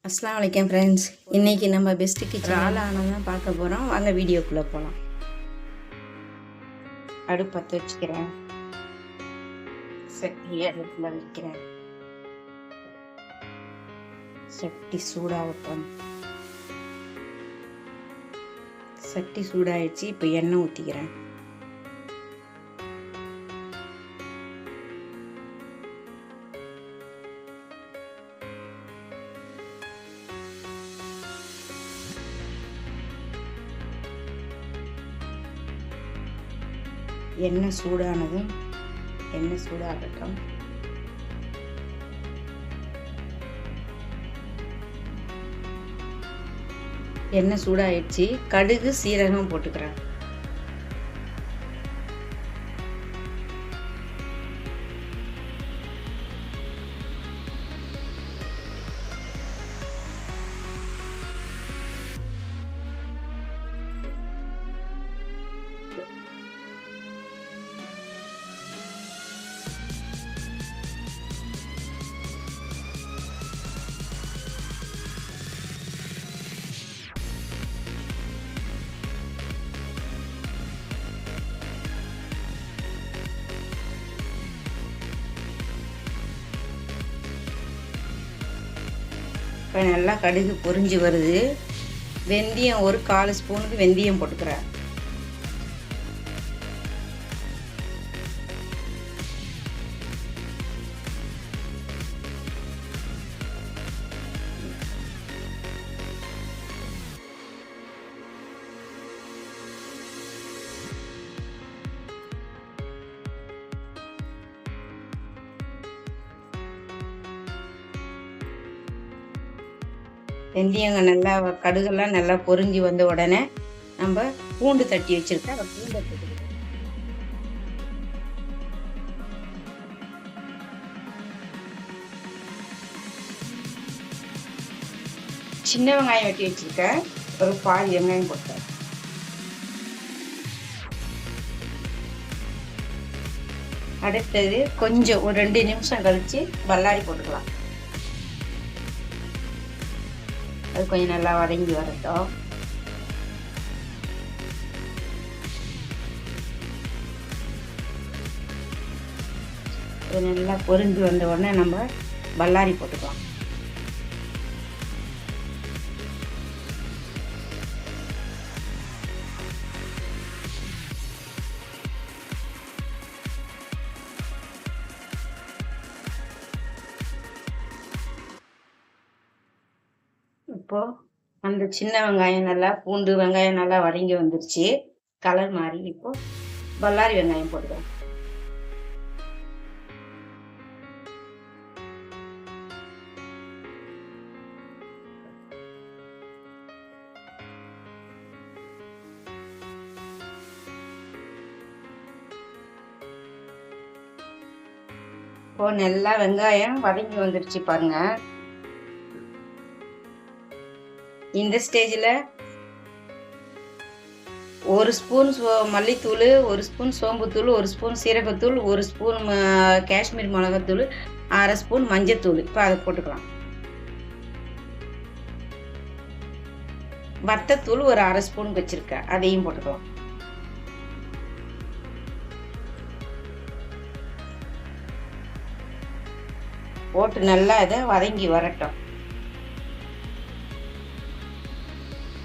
அஸ்ஸலாமு அலைக்கும் ஃப்ரெண்ட்ஸ். இன்றைக்கி நம்ம பெஸ்ட்டு கிச்சன் ஆளான தான் பார்க்க போகிறோம். வாங்க வீடியோக்குள்ளே போகலாம். அடுப்பு பற்ற வச்சுக்கிறேன். சட்டி அடுப்பில் வைக்கிறேன். சட்டி சூடாகட்டும். சட்டி சூடாகிடுச்சு. இப்போ எண்ணெய் ஊற்றிக்கிறேன். எண்ணெய் சூடானதும் எண்ணெய் சூடாகட்டும். எண்ணெய் சூடாயிடுச்சு. கடுகு சீரகம் போட்டுக்கிறேன். இப்போ நல்லா கடுகு பொரிஞ்சு வருது. வெந்தயம் ஒரு 1/4 ஸ்பூனுக்கு வெந்தயம் போட்டுக்கிறேன். வெந்தயங்க நல்லா கடுகெல்லாம் நல்லா பொரிஞ்சு வந்த உடனே நம்ம பூண்டு தட்டி வச்சிருக்கேன். அந்த பூண்டை போட்டுக்கிறோம். சின்ன வெங்காயம் வெட்டி வச்சிருக்கேன். ஒரு பாதி வெங்காயம் போட்டேன். அடுத்தது கொஞ்சம் ஒரு 2 நிமிஷம் கழிச்சு பல்லாரி போட்டுக்கலாம். அது கொஞ்சம் நல்லா வதங்கி வரட்டும். இது நல்லா பொரிஞ்சு வந்த உடனே நம்ம பல்லாரி போட்டுக்கலாம். இப்போது அந்த சின்ன வெங்காயம் நல்லா பூண்டு வெங்காயம் நல்லா வதங்கி வந்துருச்சு. கலர் மாறி இப்போது பல்லாரி வெங்காயம் போட்டுக்கலாம். இப்போ நல்லா வெங்காயம் வதங்கி வந்துருச்சு பாருங்க. இந்த ஸ்டேஜில் 1 ஸ்பூன் மல்லித்தூள், 1 ஸ்பூன் சோம்புத்தூள், 1 ஸ்பூன் சீரகத்தூள், 1 ஸ்பூன் காஷ்மீர் மிளகாத்தூள், 1/2 ஸ்பூன் மஞ்சத்தூள். இப்போ அதை போட்டுக்கலாம். வத்தத்தூள் ஒரு 1/2 ஸ்பூன் வச்சுருக்கேன். அதையும் போட்டுக்கலாம். போட்டு நல்லா இதை வதங்கி வரட்டும்.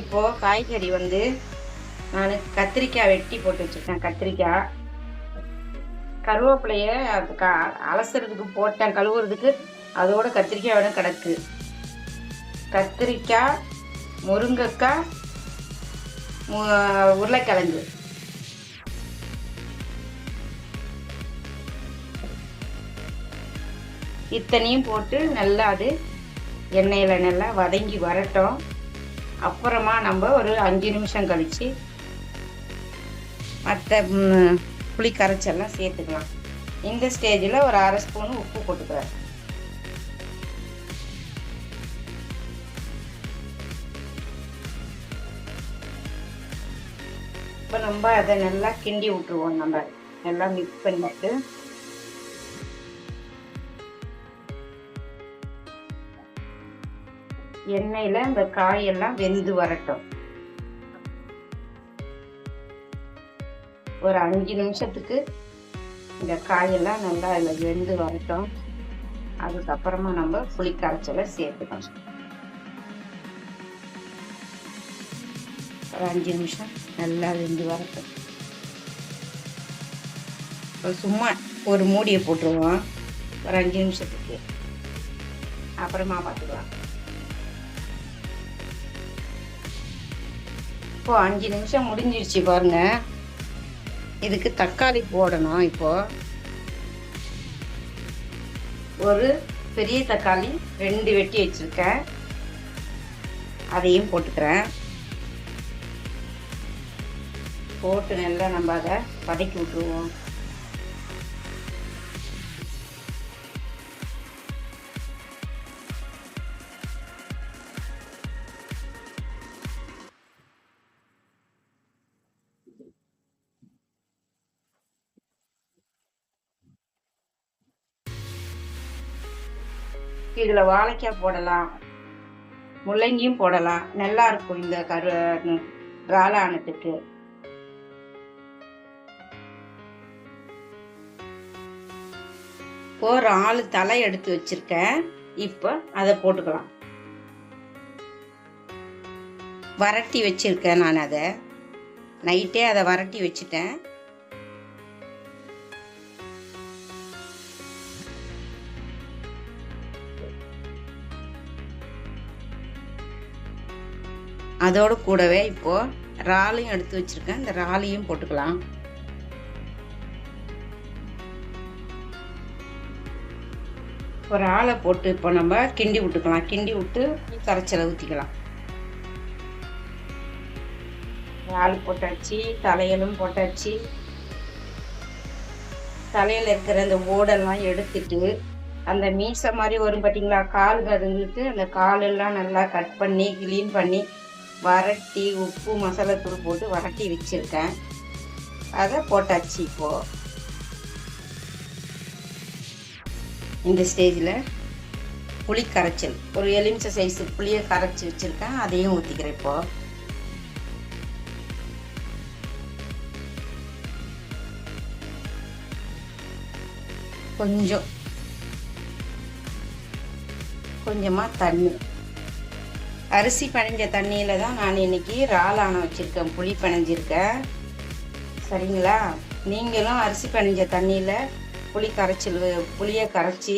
இப்போது காய்கறி நான் கத்திரிக்காய் வெட்டி போட்டு வச்சுருக்கேன். கத்திரிக்காய், கருவேப்பிலையை அதுக்கு அலசுறதுக்கு போட்டேன், கழுவுறதுக்கு. அதோட கத்திரிக்காயோட கிடக்கு. கத்திரிக்காய், முருங்கைக்காய், உருளைக்கிழங்கு. இத்தனையும் போட்டு நல்லா அது எண்ணெயில் நல்லா வதங்கி வரட்டும். அப்புறமா நம்ம ஒரு 5 நிமிஷம் கழித்து மற்ற புளி கரைச்செல்லாம் சேர்த்துக்கலாம். இந்த ஸ்டேஜில் ஒரு 1/2 ஸ்பூன் உப்பு போட்டுக்கிறேன். இப்போ நம்ம அதை நல்லா கிண்டி விட்டுருவோம். நம்ம நல்லா மிக்ஸ் பண்ணிட்டு எண்ணெயில் இந்த காயெல்லாம் வெந்து வரட்டும். ஒரு 5 நிமிஷத்துக்கு இந்த காயெல்லாம் நல்லா அதில் வெந்து வரட்டும். அதுக்கப்புறமா நம்ம புளி கரைச்சலை சேர்த்துக்கணும். ஒரு 5 நிமிஷம் நல்லா வெந்து வரட்டும். சும்மா ஒரு மூடியை போட்டுருவோம் ஒரு 5 நிமிஷத்துக்கு. அப்புறமா பார்த்துக்கலாம். இப்போ 5 நிமிஷம் முடிஞ்சிடுச்சு பாருங்க. இதுக்கு தக்காளி போடணும். இப்போ ஒரு பெரிய தக்காளி 2 வெட்டி வச்சிருக்கேன், அதையும் போட்டுக்கிறேன். போட்டு நல்லா நம்ம அதை வதக்கி விட்டுருவோம். இதில் வாழைக்காய் போடலாம், முள்ளங்கியும் போடலாம். நல்லா இருக்கும் இந்த இறாலானத்துக்கு. இப்போ இறால் தலை எடுத்து வச்சிருக்கேன். இப்போ அதை போட்டுக்கலாம். வரட்டி வச்சிருக்கேன் நான். அதை நைட்டே அதை வரட்டி வச்சுட்டேன். அதோடு கூடவே இப்போ இறாலையும் எடுத்து வச்சிருக்கேன். இந்த இறாலையும் போட்டுக்கலாம். ஒரு இறாலை போட்டு இப்போ நம்ம கிண்டி விட்டுக்கலாம். கிண்டி விட்டு கரைச்சலை ஊற்றிக்கலாம். இறால் போட்டாச்சு, தலையலும் போட்டாச்சு. தலையில் இருக்கிற அந்த ஓடெல்லாம் எடுத்துட்டு அந்த மீசை மாதிரி வரும் பார்த்தீங்களா, கால் கதுங்கிட்டு அந்த காலெல்லாம் நல்லா கட் பண்ணி க்ளீன் பண்ணி வரட்டி உப்பு மசாலாத்தூள் போட்டு வரட்டி வச்சுருக்கேன். அதை போட்டாச்சு. இப்போது இந்த ஸ்டேஜில் புளி கரைச்சல் ஒரு எலுமிச்சை சைஸு புளியை கரைச்சி வச்சுருக்கேன், அதையும் ஊற்றிக்கிறேன். இப்போது கொஞ்சமாக தண்ணி, அரிசி பனைஞ்ச தண்ணியில் தான் நான் இன்றைக்கி இறாலான வச்சுருக்கேன், புளி பனைஞ்சிருக்கேன். சரிங்களா? நீங்களும் அரிசி பனைஞ்ச தண்ணியில் புளியை கரைச்சி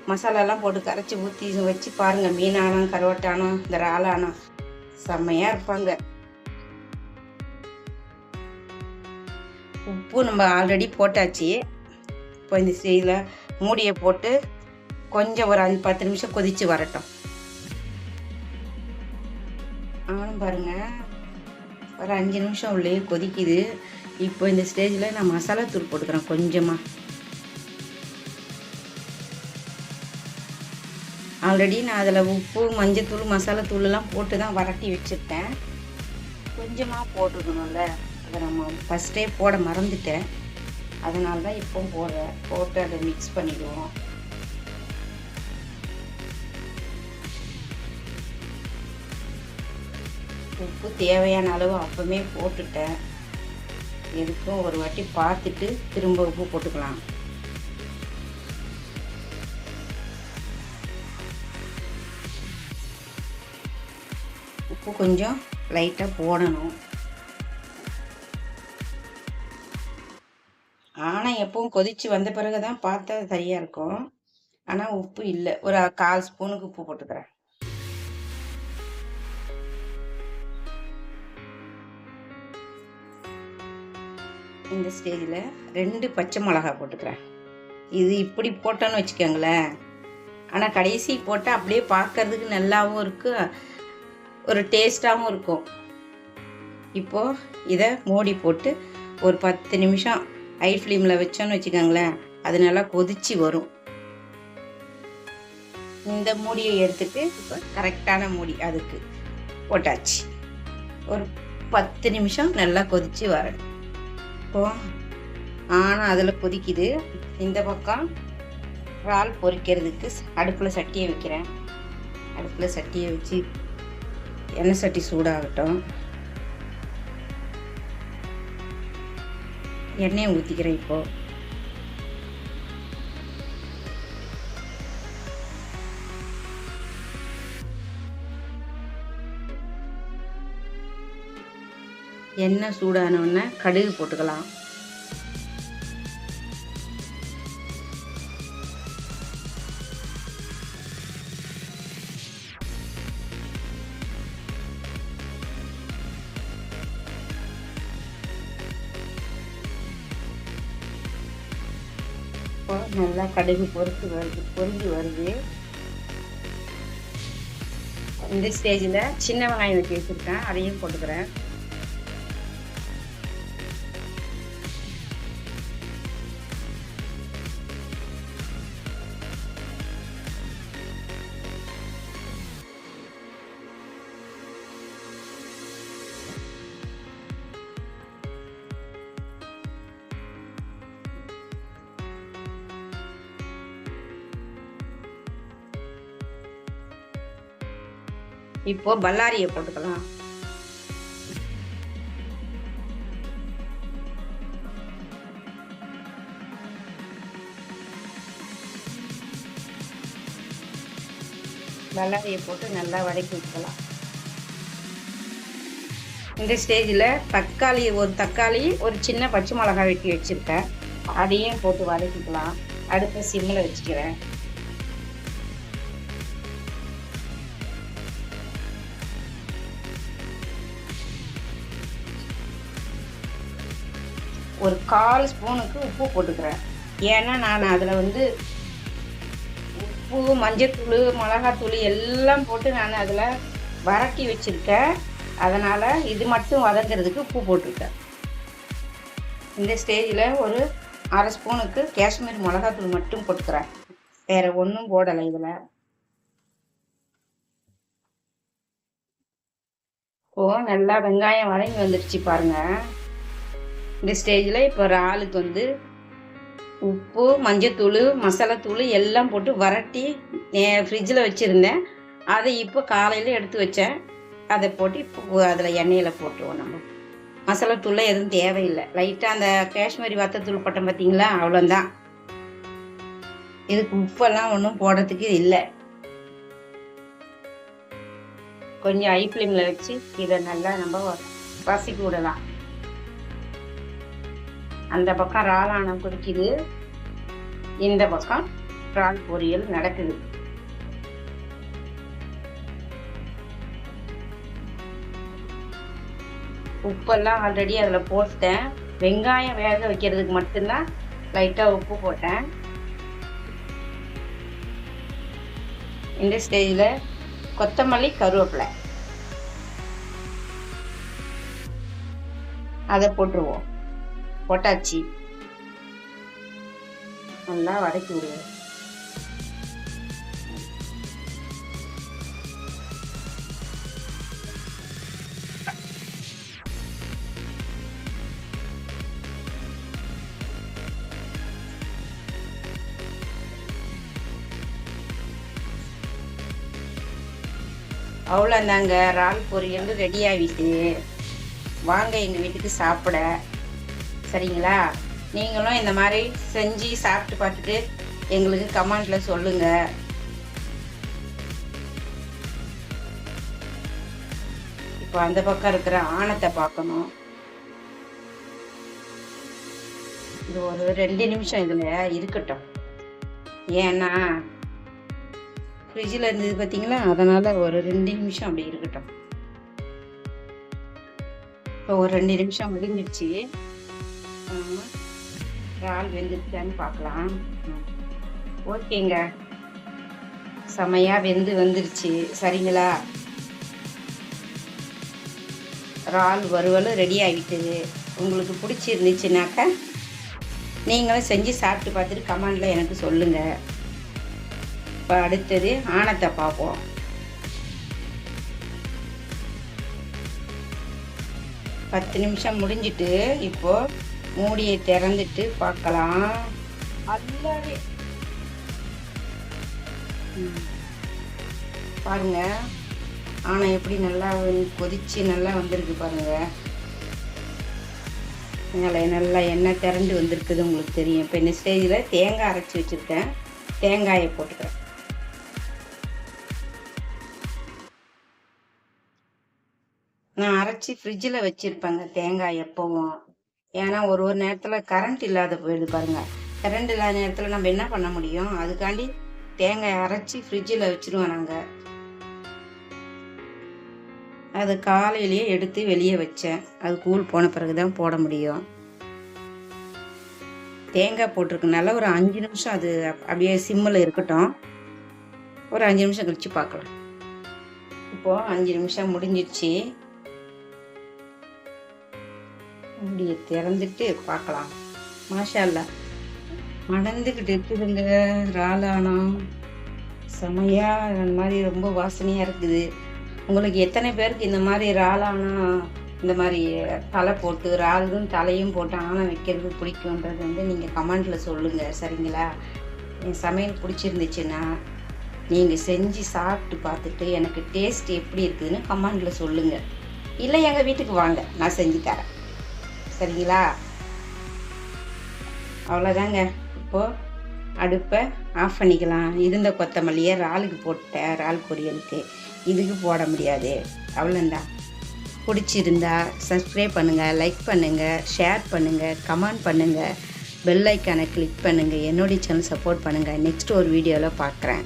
மசாலாலாம் போட்டு கரைச்சி ஊற்றி வச்சு பாருங்கள். மீனானம், கருவாட்டானம், இந்த இறாலானம் செம்மையாக இருப்பாங்க. உப்பு நம்ம ஆல்ரெடி போட்டாச்சு. இப்போ இந்த ஸ்டேஜில் மூடியை போட்டு கொஞ்சம் ஒரு 5-10 நிமிஷம் கொதித்து வரட்டும். ஆனும் பாருங்கள், ஒரு 5 நிமிஷம் உள்ளே கொதிக்குது. இப்போ இந்த ஸ்டேஜில் நான் மசாலா தூள் போட்டுக்கிறேன் கொஞ்சமாக. ஆல்ரெடி நான் அதில் உப்பு, மஞ்சத்தூள், மசாலா தூளெல்லாம் போட்டு தான் வரட்டி வச்சுருக்கேன். கொஞ்சமாக போட்டுக்கணும்ல, அதை நம்ம ஃபஸ்ட்டே போட மறந்துட்டேன். அதனால தான் இப்போவும் போட்டு அதை மிக்ஸ் பண்ணிடுவோம். உப்பு தேவையான அளவு அப்போவே போட்டுட்டேன். எதுக்கும் ஒரு வாட்டி பார்த்துட்டு திரும்ப உப்பு போட்டுக்கலாம். உப்பு கொஞ்சம் லைட்டாக போடணும். ஆனால் எப்பவும் கொதித்து வந்த பிறகு தான் பார்த்தா சரியாக இருக்கும். ஆனால் உப்பு இல்லை, ஒரு 1/4 ஸ்பூனுக்கு உப்பு போட்டுக்கிறேன். இந்த ஸ்டேஜில் 2 பச்சை மிளகா போட்டுக்கிறேன். இது இப்படி போட்டோன்னு வச்சுக்கோங்களேன், ஆனால் கடைசி போட்டால் அப்படியே பார்க்கறதுக்கு நல்லாவும் இருக்கும், ஒரு டேஸ்ட்டாகவும் இருக்கும். இப்போது இதை மூடி போட்டு ஒரு 10 நிமிஷம் ஹை ஃப்ளேமில் வச்சோன்னு வச்சுக்கோங்களேன், அது நல்லா கொதிச்சு வரும். இந்த மூடியை எடுத்துட்டு இப்போ கரெக்டான மூடி அதுக்கு போட்டாச்சு. ஒரு 10 நிமிஷம் நல்லா கொதிச்சு வரணும். இப்போ ஆனால் அதில் கொதிக்குது. இந்த பக்கம் இறால் பொரிக்கிறதுக்கு அடுப்பில் சட்டியை வைக்கிறேன். அடுப்பில் சட்டியை வச்சு எண்ணெய் சட்டி சூடாகட்டும். எண்ணெயை ஊற்றிக்கிறேன். இப்போது எண்ணெய் சூடானோடனே கடுகு போட்டுக்கலாம். நல்லா கடுகு பொரிஞ்சு வருது. இந்த ஸ்டேஜில் சின்ன வெங்காயம் வெட்டி வச்சுருக்கேன், அதையும் போட்டுக்கிறேன். இப்போ பல்லாரியை போட்டுக்கலாம். பல்லாரியை போட்டு நல்லா வதக்கி விட்டுக்கலாம். இந்த ஸ்டேஜில் ஒரு தக்காளி ஒரு சின்ன பச்சை மிளகாய் வெட்டி வச்சுருக்கேன், அதையும் போட்டு வதக்கிக்கலாம். அடுப்பை சிம்மில் வச்சுக்கிறேன். ஒரு 1/4 ஸ்பூனுக்கு உப்பு போட்டுக்கிறேன். ஏன்னா நான் அதில் உப்பு, மஞ்சத்தூள், மிளகாத்தூள் எல்லாம் போட்டு நான் அதில் வரட்டி வச்சுருக்கேன். அதனால் இது மட்டும் வதங்கிறதுக்கு உப்பு போட்டுருக்கேன். இந்த ஸ்டேஜில் ஒரு 1/2 ஸ்பூனுக்கு காஷ்மீர் மிளகாத்தூள் மட்டும் போட்டுக்கிறேன். வேறு ஒன்றும் போடலை. இதில் நல்லா வெங்காயம் வதங்கி வந்துடுச்சு பாருங்கள். இந்த ஸ்டேஜில் இப்போ இறாலுக்கு உப்பு, மஞ்சத்தூள், மசாலாத்தூள் எல்லாம் போட்டு வரட்டி ஃப்ரிட்ஜில் வச்சுருந்தேன். அதை இப்போ காலையில் எடுத்து வச்சேன். அதை போட்டு இப்போ அதில் எண்ணெயில் போட்டுருவோம். நம்ம மசாலாத்தூளில் எதுவும் தேவையில்லை. லைட்டாக அந்த காஷ்மீரி வத்தத்தூள் போட்டோம் பார்த்தீங்களா, அவ்வளோதான். இதுக்கு உப்பெல்லாம் ஒன்றும் போடுறதுக்கு இல்லை. கொஞ்சம் ஹை ஃப்ளேமில் வச்சு இதை நல்லா நம்ம வதக்கி விடலாம். அந்த பக்கம் இறால் குடிக்குது, இந்த பக்கம் இறால் பொரியல் நடக்குது. உப்பெல்லாம் ஆல்ரெடி அதில் போட்டேன். வெங்காயம் வேக வைக்கிறதுக்கு மட்டும்தான் லைட்டாக உப்பு போட்டேன். இந்த ஸ்டேஜில் கொத்தமல்லி, கருவேப்பிலை அதை போட்டுருவோம். போட்டாச்சு. நல்லா வதக்கி விடுவோம். அவ்வளோந்தாங்க, இறால் பொரியல் ரெடி ஆகிட்டு. வாங்க எங்கள் வீட்டுக்கு சாப்பிட. சரிங்களா? நீங்களும் இந்த மாதிரி செஞ்சு சாப்பிட்டு பார்த்துட்டு எங்களுக்கு கமெண்ட்ல சொல்லுங்க. இப்போ அந்த பக்கம் இருக்கிற ஆணத்தை பார்க்கணும். இது ஒரு 2 நிமிஷம் இதில் இருக்கட்டும். ஏன்னா ஃப்ரிட்ஜில் இருந்தது பார்த்தீங்களா, அதனால் ஒரு 2 நிமிஷம் அப்படி இருக்கட்டும். இப்போ ஒரு 2 நிமிஷம் முடிஞ்சிடுச்சு. இறால் வெந்துட்டான்னு பார்க்கலாம். ஓகேங்க, செமையாக வந்துருச்சு. சரிங்களா? இறால் வறுவல் ரெடி ஆகிட்டுது. உங்களுக்கு பிடிச்சிருந்துச்சுனாக்கா நீங்களும் செஞ்சு சாப்பிட்டு பார்த்துட்டு கமெண்டில் எனக்கு சொல்லுங்கள். இப்போ அடுத்தது ஆணத்தை பார்ப்போம். பத்து நிமிஷம் முடிஞ்சிட்டு இப்போது மூடியை திறந்துட்டு பார்க்கலாம். பாருங்கள். ஆனால் எப்படி நல்லா கொதித்து நல்லா வந்திருக்கு பாருங்கள். மேலே நல்லா எண்ணெய் திரண்டு வந்திருக்குது உங்களுக்கு தெரியும். இப்போ இந்த ஸ்டேஜில் தேங்காய் அரைச்சி வச்சுருக்கேன், தேங்காயை போட்டுக்கிறேன். நான் அரைச்சி ஃப்ரிட்ஜில் வச்சுருப்பேங்க தேங்காய் எப்போவும். ஏன்னா ஒரு ஒரு நேரத்தில் கரண்ட் இல்லாத போயிடுது பாருங்கள். கரண்ட் இல்லாத நேரத்தில் நம்ம என்ன பண்ண முடியும், அதுக்காண்டி தேங்காய் அரைச்சி ஃப்ரிட்ஜில் வச்சுருவோம் நாங்கள். அது காலையிலேயே எடுத்து வெளியே வச்சேன். அது கூழ் போன பிறகு தான் போட முடியும். தேங்காய் போட்டிருக்கனால ஒரு 5 நிமிஷம் அது அப்படியே சிம்மில் இருக்கட்டும். ஒரு 5 நிமிஷம் கழித்து பார்க்கலாம். இப்போது 5 நிமிஷம் முடிஞ்சிடுச்சு. அப்படியே திறந்துட்டு பார்க்கலாம். மாஷா அல்லாஹ் மணந்துக்கிட்டு இருக்குதுங்க. இறாலானம் செமையாக அந்த மாதிரி ரொம்ப வாசனையாக இருக்குது. உங்களுக்கு எத்தனை பேருக்கு இந்த மாதிரி இறாலானம் இந்த மாதிரி தலை போட்டு இறாலும் தலையும் போட்டு ஆணம் வைக்கிறது பிடிக்குன்றது நீங்கள் கமெண்டில் சொல்லுங்கள், சரிங்களா? என் சமையல் பிடிச்சிருந்துச்சுன்னா நீங்கள் செஞ்சு சாப்பிட்டு பார்த்துட்டு எனக்கு டேஸ்ட் எப்படி இருக்குதுன்னு கமெண்டில் சொல்லுங்கள். இல்லை எங்கள் வீட்டுக்கு வாங்க, நான் செஞ்சு தரேன், சரிங்களா? அவ்வளோதாங்க. இப்போது அடுப்பை ஆஃப் பண்ணிக்கலாம். இருந்த கொத்தமல்லியை இறாலுக்கு போட்டேன், இறால் பொரியலுக்கு. இதுக்கு போட முடியாது. அவ்வளோந்தான். பிடிச்சிருந்தா சப்ஸ்கிரைப் பண்ணுங்கள், லைக் பண்ணுங்கள், ஷேர் பண்ணுங்கள், கமெண்ட் பண்ணுங்கள், பெல் ஐக்கானை கிளிக் பண்ணுங்கள். என்னுடைய சேனல் சப்போர்ட் பண்ணுங்கள். நெக்ஸ்ட் ஒரு வீடியோவில் பார்க்குறேன்.